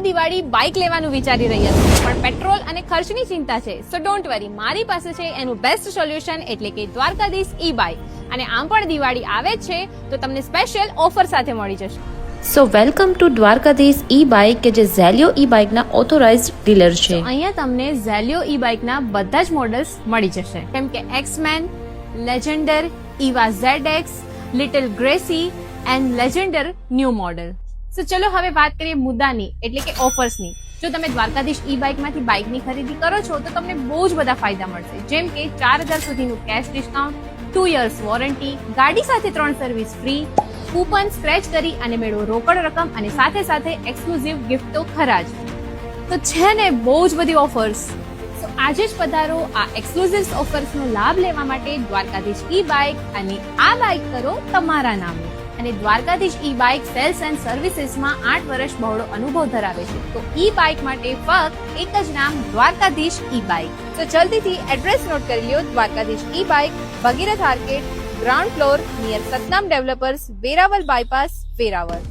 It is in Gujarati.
દિવાળી બાઇક લેવાનું વિચારી રહ્યા છો પણ પેટ્રોલ અને ખર્ચની ચિંતા છે, સો ડોન્ટ વરી, મારી પાસે છે એનું બેસ્ટ સોલ્યુશન એટલે કે દ્વારકાધીશ ઈ બાઇક. અને આમ પણ દિવાળી આવે જ છે તો તમને સ્પેશિયલ ઓફર સાથે મળી જશે. સો welcome to Dwarkadhish e bike કે જે ઝેલિયો ઈ બાઇકના ઓથોરાઇઝ્ડ ડીલર છે. અહીંયા તમને ઝેલિયો ઈ બાઇકના બધા જ મોડલ્સ મળી જશે, કેમ કે X Men, Legender, Eva ZX, Little Gracy and Legender new model. So ચલો હવે વાત કરીએ મુદ્દાની એટલે કે ઓફર્સની. જો તમે દ્વારકાધીશ ઈ બાઇકમાંથી બાઇકની ખરીદી કરો છો તો તમને બહુ જ બધા ફાયદા મળશે, જેમ કે 4,000 સુધીનું કેશ ડિસ્કાઉન્ટ, 2 years વોરંટી, ગાડી સાથે 3 સર્વિસ ફ્રી, કૂપન સ્ક્રેચ કરી અને મેળવો રોકડ રકમ અને સાથે સાથે એક્સક્લુઝિવ ગિફ્ટ તો ખરા જ. તો છે ને બહુ જ બધી ઓફર્સ. તો આજે જ પધારો આ એક્સક્લુઝિવ ઓફર્સનો લાભ લેવા માટે દ્વારકાધીશ ઈ બાઇક અને આ બાઇક કરો તમારા નામે. અને Dwarkadhish e bike sales and સર્વિસીસમાં 8 વર્ષ બહોળો અનુભવ ધરાવે છે. તો ઈ બાઇક માટે ફક્ત એક જ નામ, દ્વારકાધીશ ઈ બાઇક. તો જલ્દીથી એડ્રેસ નોટ કરી લ્યો. દ્વારકાધીશ ઈ બાઇક, ભગીરથ arcade, ground floor, near સતનામ developers, Veraval bypass, Veraval.